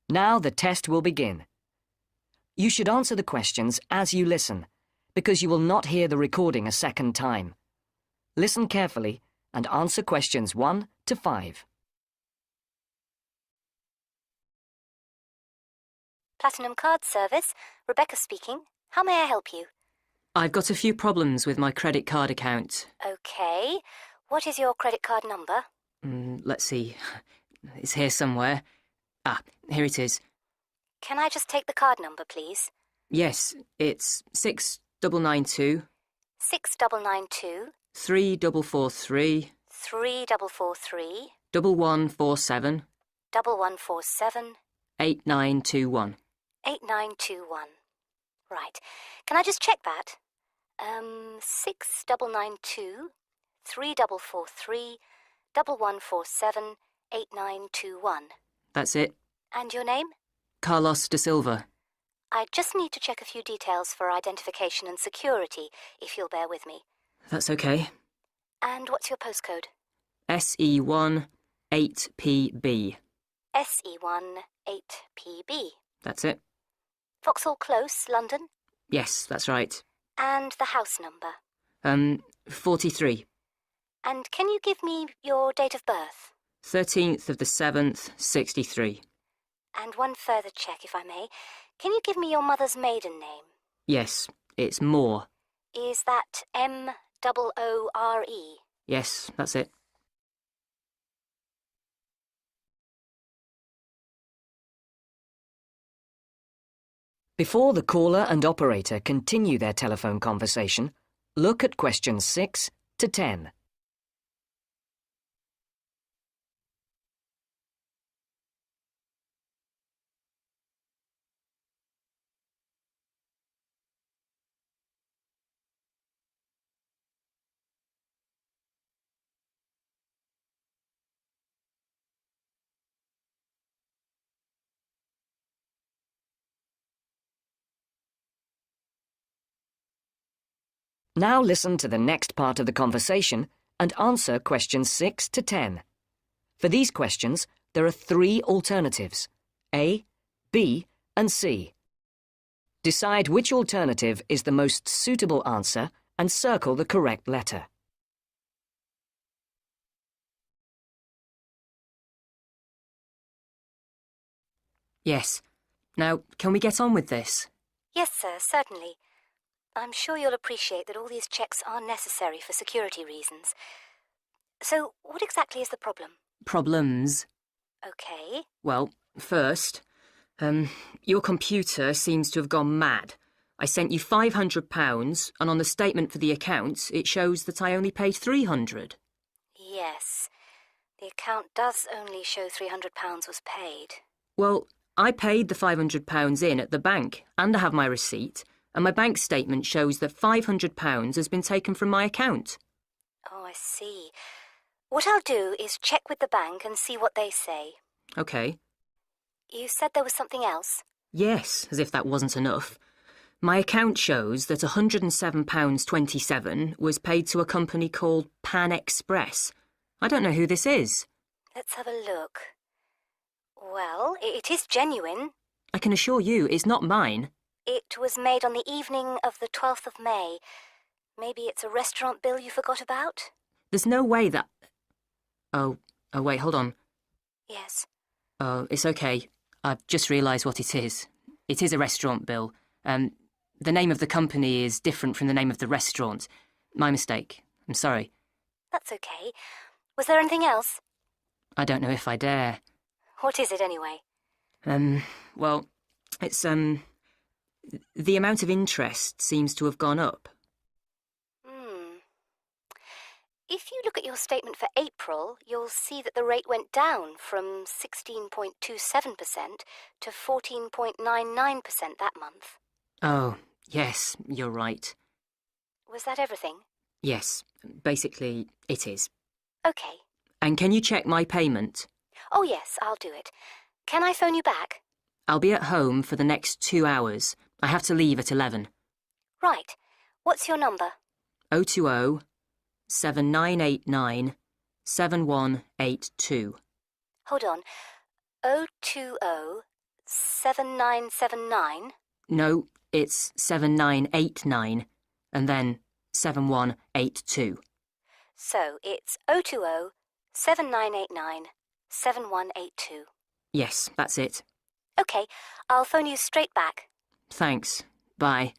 Now the test will begin. You should answer the questions as you listen, because you will not hear the recording a second time. Listen carefully and answer questions 1 to 5. Platinum Card Service, Rebecca speaking. How may I help you? I've got a few problems with my credit card account. Okay. What is your credit card number? Let's see. It's here somewhere. Ah, here it is. Can I just take the card number, please? Yes, it's 6992 6992 3443 3443 1147 1147 8921. 8921. Right. Can I just check that? 6992 3443 1147 8921. That's it. And your name? Carlos da Silva. I just need to check a few details for identification and security, if you'll bear with me. That's okay. And what's your postcode? SE1 8PB. SE1 8PB. That's it. Vauxhall Close, London? Yes, that's right. And the house number? 43. And can you give me your date of birth? 13th of the 7th, 63. And one further check, if I may. Can you give me your mother's maiden name? Yes, it's Moore. Is that M-O-O-R-E? Yes, that's it. Before the caller and operator continue their telephone conversation, look at questions 6 to 10. Now listen to the next part of the conversation and answer questions 6 to 10. For these questions, there are 3 alternatives: A, B, and C. Decide which alternative is the most suitable answer and circle the correct letter. Yes. Now, can we get on with this? Yes, sir, certainly. I'm sure you'll appreciate that all these checks are necessary for security reasons. So, what exactly is the problem? Problems? Okay. Well, first, your computer seems to have gone mad. I sent you £500, and on the statement for the account, it shows that I only paid £300. Yes. The account does only show £300 was paid. Well, I paid the £500 in at the bank, and I have my receipt, and my bank statement shows that £500 has been taken from my account. Oh, I see. What I'll do is check with the bank and see what they say. OK. You said there was something else? Yes, as if that wasn't enough. My account shows that £107.27 was paid to a company called Pan Express. I don't know who this is. Let's have a look. Well, it is genuine. I can assure you it's not mine. It was made on the evening of the 12th of May. Maybe it's a restaurant bill you forgot about? There's no way that... Oh, wait, hold on. Yes. Oh, it's OK. I've just realised what it is. It is a restaurant bill. The name of the company is different from the name of the restaurant. My mistake. I'm sorry. That's okay. Was there anything else? I don't know if I dare. What is it, anyway? Well, it's, the amount of interest seems to have gone up. If you look at your statement for April, you'll see that the rate went down from 16.27% to 14.99% that month. Oh, yes, you're right. Was that everything? Yes, basically, it is. OK. And can you check my payment? Oh, yes, I'll do it. Can I phone you back? I'll be at home for the next 2 hours. I have to leave at 11. Right. What's your number? 020 7989 7182. Hold on. 020 7979? No, it's 7989, and then 7182. So it's 020 7989 7182. Yes, that's it. OK, I'll phone you straight back. Thanks. Bye.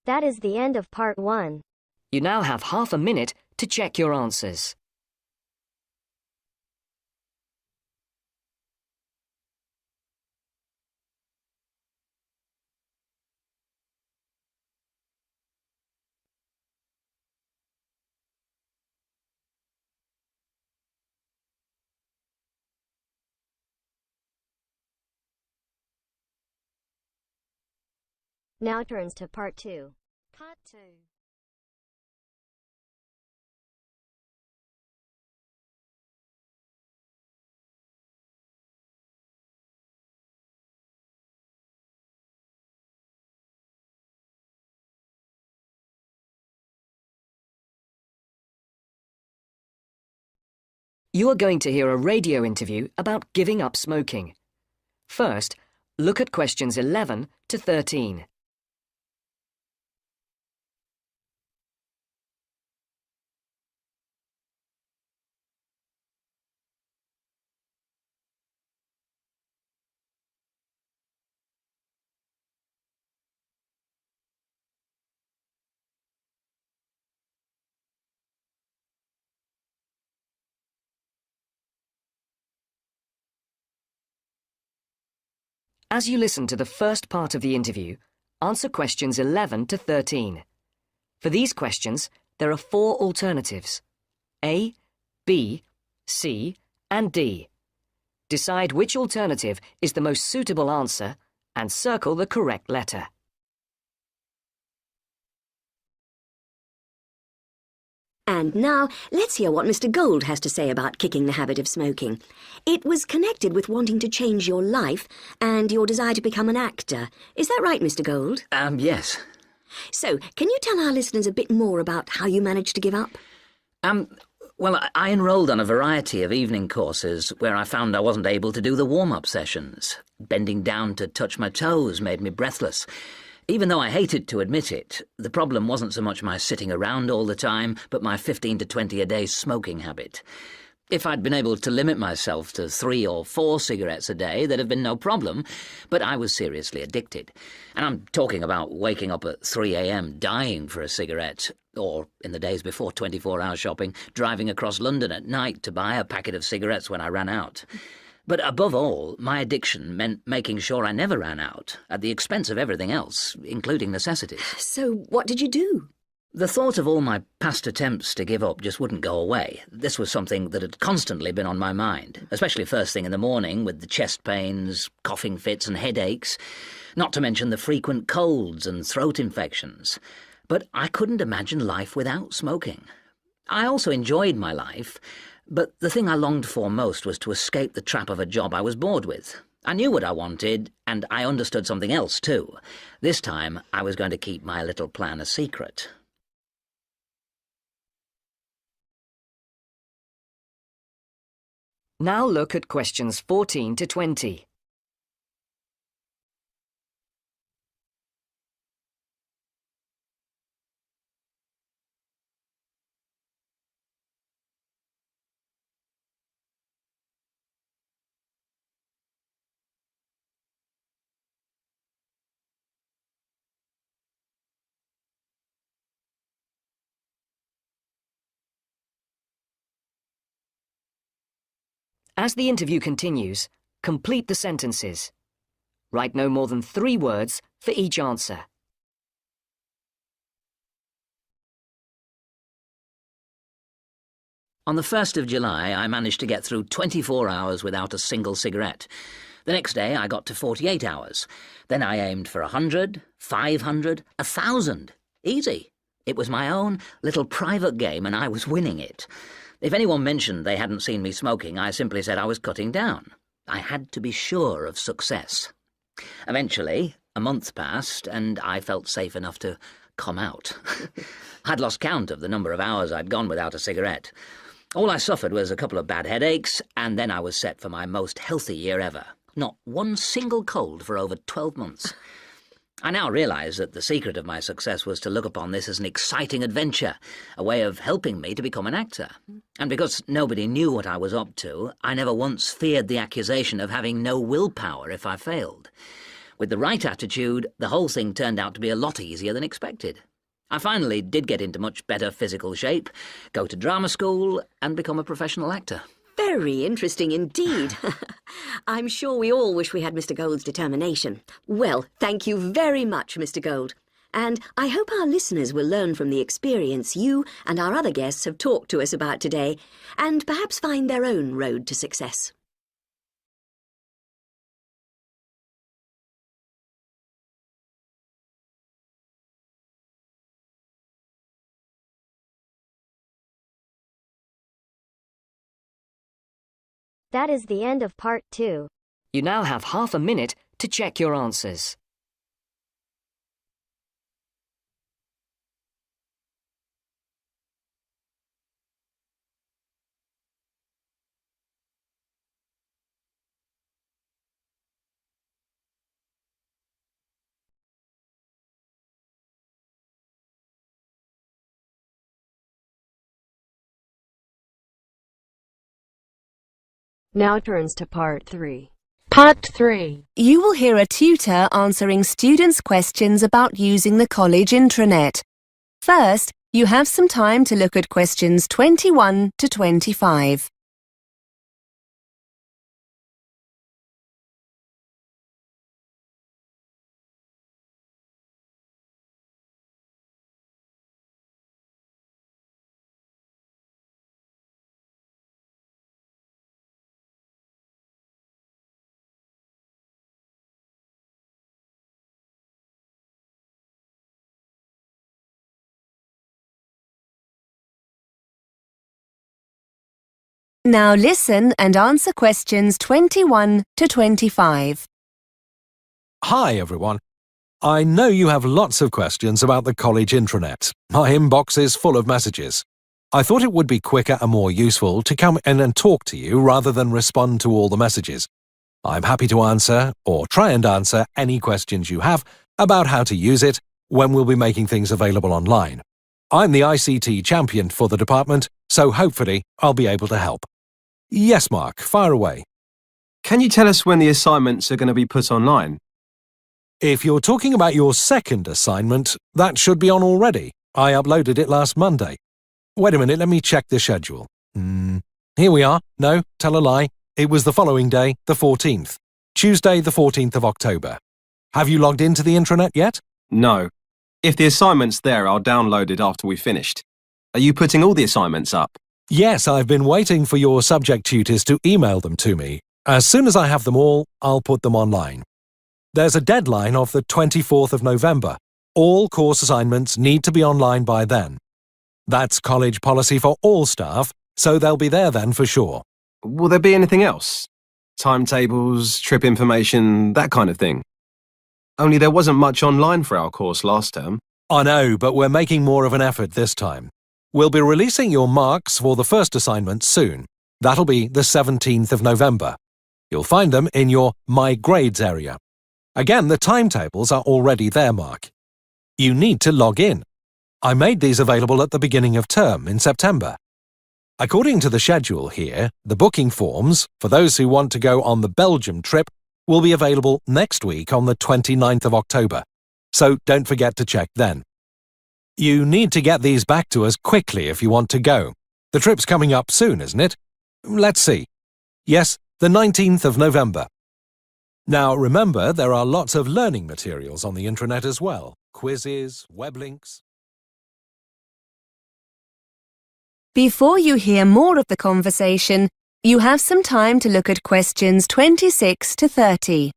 That is the end of part 1. You now have half a minute to check your answers. Now turns to part 2. Part 2. You are going to hear a radio interview about giving up smoking. First, look at questions 11 to 13. As you listen to the first part of the interview, answer questions 11 to 13. For these questions, there are 4 alternatives: A, B, C, and D. Decide which alternative is the most suitable answer and circle the correct letter. And now, let's hear what Mr. Gold has to say about kicking the habit of smoking. It was connected with wanting to change your life and your desire to become an actor. Is that right, Mr. Gold? Yes. So, can you tell our listeners a bit more about how you managed to give up? Well, I enrolled on a variety of evening courses where I found I wasn't able to do the warm-up sessions. Bending down to touch my toes made me breathless. Even though I hated to admit it, the problem wasn't so much my sitting around all the time, but my 15 to 20 a day smoking habit. If I'd been able to limit myself to 3 or 4 cigarettes a day, there'd have been no problem, but I was seriously addicted. And I'm talking about waking up at 3 a.m. dying for a cigarette, or, in the days before 24-hour shopping, driving across London at night to buy a packet of cigarettes when I ran out. But above all, my addiction meant making sure I never ran out, at the expense of everything else, including necessities. So, what did you do? The thought of all my past attempts to give up just wouldn't go away. This was something that had constantly been on my mind, especially first thing in the morning with the chest pains, coughing fits and headaches, not to mention the frequent colds and throat infections. But I couldn't imagine life without smoking. I also enjoyed my life, but the thing I longed for most was to escape the trap of a job I was bored with. I knew what I wanted, and I understood something else too. This time, I was going to keep my little plan a secret. Now look at questions 14 to 20. As the interview continues, complete the sentences. Write no more than 3 words for each answer. On the 1st of July, I managed to get through 24 hours without a single cigarette. The next day, I got to 48 hours. Then I aimed for 100, 500, 1,000. Easy. It was my own little private game, and I was winning it. If anyone mentioned they hadn't seen me smoking, I simply said I was cutting down. I had to be sure of success. Eventually, A month passed, and I felt safe enough to come out. I'd lost count of the number of hours I'd gone without a cigarette. All I suffered was a couple of bad headaches, and then I was set for my most healthy year ever. Not one single cold for over 12 months. I now realise that the secret of my success was to look upon this as an exciting adventure, a way of helping me to become an actor. And because nobody knew what I was up to, I never once feared the accusation of having no willpower if I failed. With the right attitude, the whole thing turned out to be a lot easier than expected. I finally did get into much better physical shape, go to drama school, and become a professional actor. Very interesting indeed. I'm sure we all wish we had Mr. Gold's determination. Well, thank you very much, Mr. Gold. And I hope our listeners will learn from the experience you and our other guests have talked to us about today, and perhaps find their own road to success. That is the end of part 2. You now have half a minute to check your answers. Now turns to part 3. Part 3. You will hear a tutor answering students' questions about using the college intranet. First, you have some time to look at questions 21 to 25. Now listen and answer questions 21 to 25. Hi everyone. I know you have lots of questions about the college intranet. My inbox is full of messages. I thought it would be quicker and more useful to come in and talk to you rather than respond to all the messages. I'm happy to answer, or try and answer, any questions you have about how to use it when we'll be making things available online. I'm the ICT champion for the department, so hopefully I'll be able to help. Yes, Mark, fire away. Can you tell us when the assignments are going to be put online? If you're talking about your second assignment, that should be on already. I uploaded it last Monday. Wait a minute, let me check the schedule. Here we are. No, tell a lie. It was the following day, the 14th. Tuesday, the 14th of October. Have you logged into the intranet yet? No. If the assignment's there, I'll download it after we've finished. Are you putting all the assignments up? Yes, I've been waiting for your subject tutors to email them to me. As soon as I have them all, I'll put them online. There's a deadline of the 24th of November. All course assignments need to be online by then. That's college policy for all staff, so they'll be there then for sure. Will there be anything else? Timetables, trip information, that kind of thing? Only there wasn't much online for our course last term. I know, but we're making more of an effort this time. We'll be releasing your marks for the first assignment soon. That'll be the 17th of November. You'll find them in your My Grades area. Again, the timetables are already there, Mark. You need to log in. I made these available at the beginning of term in September. According to the schedule here, the booking forms, for those who want to go on the Belgium trip, will be available next week on the 29th of October. So don't forget to check then. You need to get these back to us quickly if you want to go. The trip's coming up soon, isn't it? Let's see. Yes, the 19th of November. Now remember, there are lots of learning materials on the intranet as well. Quizzes, web links. Before you hear more of the conversation, you have some time to look at questions 26 to 30.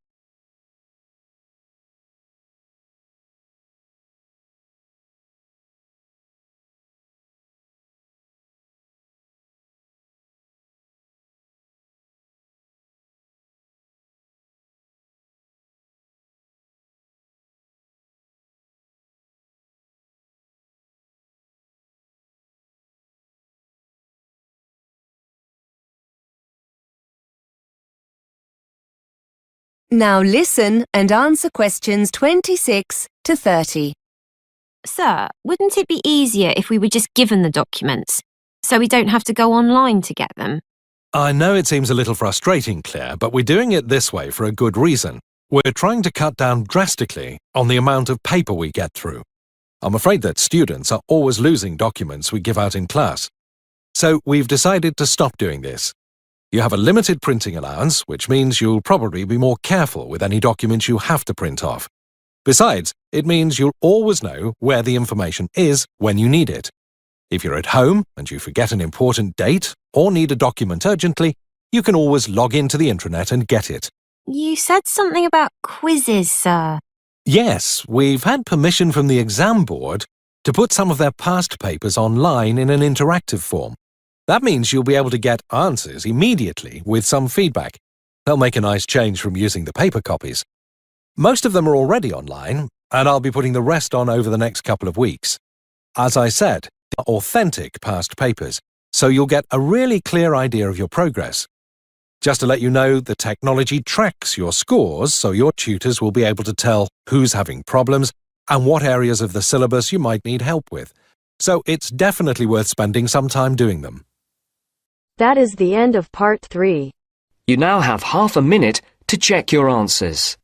Now listen and answer questions 26 to 30. Sir, wouldn't it be easier if we were just given the documents, so we don't have to go online to get them? I know it seems a little frustrating, Claire, but we're doing it this way for a good reason. We're trying to cut down drastically on the amount of paper we get through. I'm afraid that students are always losing documents we give out in class. So we've decided to stop doing this. You have a limited printing allowance, which means you'll probably be more careful with any documents you have to print off. Besides, it means you'll always know where the information is when you need it. If you're at home and you forget an important date or need a document urgently, you can always log into the intranet and get it. You said something about quizzes, sir. Yes, we've had permission from the exam board to put some of their past papers online in an interactive form. That means you'll be able to get answers immediately with some feedback. They'll make a nice change from using the paper copies. Most of them are already online, and I'll be putting the rest on over the next couple of weeks. As I said, they're authentic past papers, so you'll get a really clear idea of your progress. Just to let you know, the technology tracks your scores, so your tutors will be able to tell who's having problems and what areas of the syllabus you might need help with. So it's definitely worth spending some time doing them. That is the end of part 3. You now have half a minute to check your answers.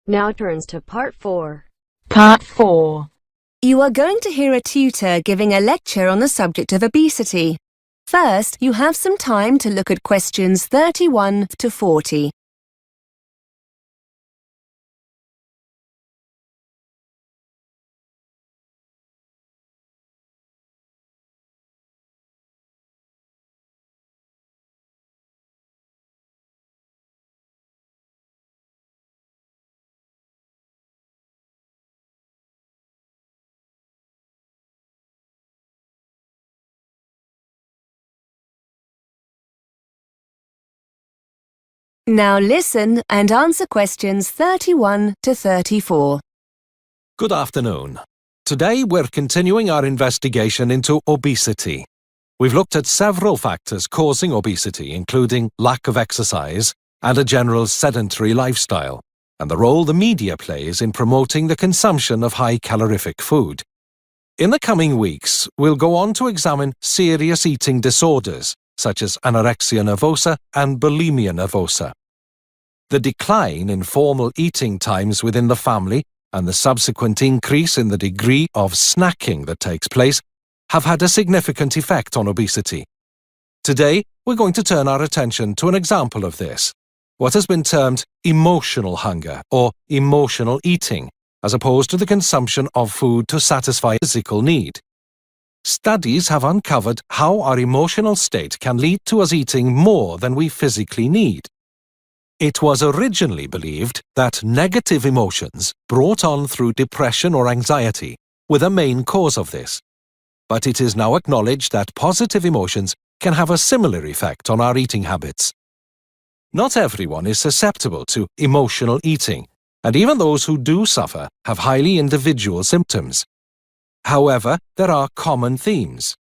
Now turns to part 4. Part 4. You are going to hear a tutor giving a lecture on the subject of obesity. First, you have some time to look at questions 31 to 40. Now listen and answer questions 31 to 34. Good afternoon. Today we're continuing our investigation into obesity. We've looked at several factors causing obesity, including lack of exercise and a general sedentary lifestyle, and the role the media plays in promoting the consumption of high-calorific food. In the coming weeks, we'll go on to examine serious eating disorders, such as anorexia nervosa and bulimia nervosa. The decline in formal eating times within the family and the subsequent increase in the degree of snacking that takes place have had a significant effect on obesity. Today, we're going to turn our attention to an example of this, what has been termed emotional hunger or emotional eating, as opposed to the consumption of food to satisfy physical need. Studies have uncovered how our emotional state can lead to us eating more than we physically need. It was originally believed that negative emotions brought on through depression or anxiety were the main cause of this. But it is now acknowledged that positive emotions can have a similar effect on our eating habits. Not everyone is susceptible to emotional eating, and even those who do suffer have highly individual symptoms. However, there are common themes.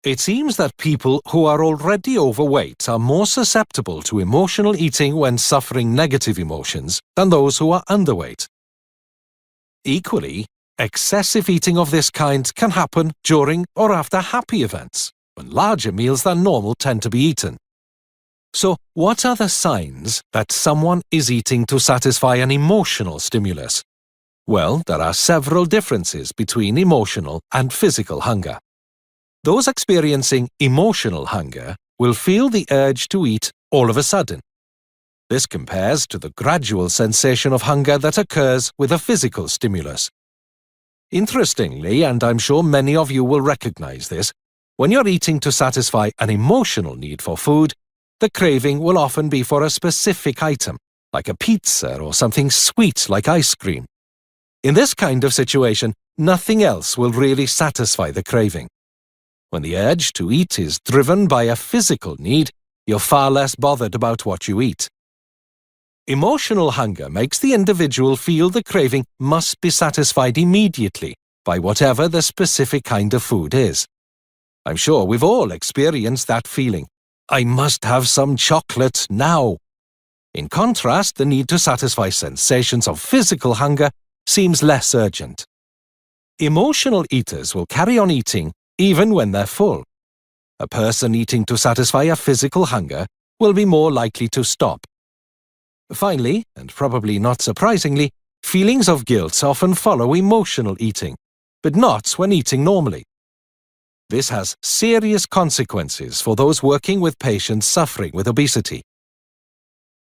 It seems that people who are already overweight are more susceptible to emotional eating when suffering negative emotions than those who are underweight. Equally, excessive eating of this kind can happen during or after happy events, when larger meals than normal tend to be eaten. So, what are the signs that someone is eating to satisfy an emotional stimulus? Well, there are several differences between emotional and physical hunger. Those experiencing emotional hunger will feel the urge to eat all of a sudden. This compares to the gradual sensation of hunger that occurs with a physical stimulus. Interestingly, and I'm sure many of you will recognize this, when you're eating to satisfy an emotional need for food, the craving will often be for a specific item, like a pizza or something sweet like ice cream. In this kind of situation, nothing else will really satisfy the craving. When the urge to eat is driven by a physical need, you're far less bothered about what you eat. Emotional hunger makes the individual feel the craving must be satisfied immediately by whatever the specific kind of food is. I'm sure we've all experienced that feeling. I must have some chocolate now. In contrast, the need to satisfy sensations of physical hunger seems less urgent. Emotional eaters will carry on eating even when they're full. A person eating to satisfy a physical hunger will be more likely to stop. Finally, and probably not surprisingly, feelings of guilt often follow emotional eating, but not when eating normally. This has serious consequences for those working with patients suffering with obesity.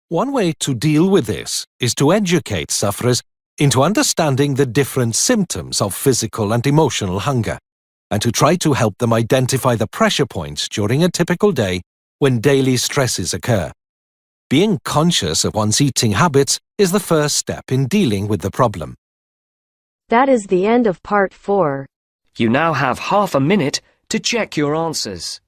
One way to deal with this is to educate sufferers into understanding the different symptoms of physical and emotional hunger, and to try to help them identify the pressure points during a typical day when daily stresses occur. Being conscious of one's eating habits is the first step in dealing with the problem. That is the end of part 4. You now have half a minute to check your answers.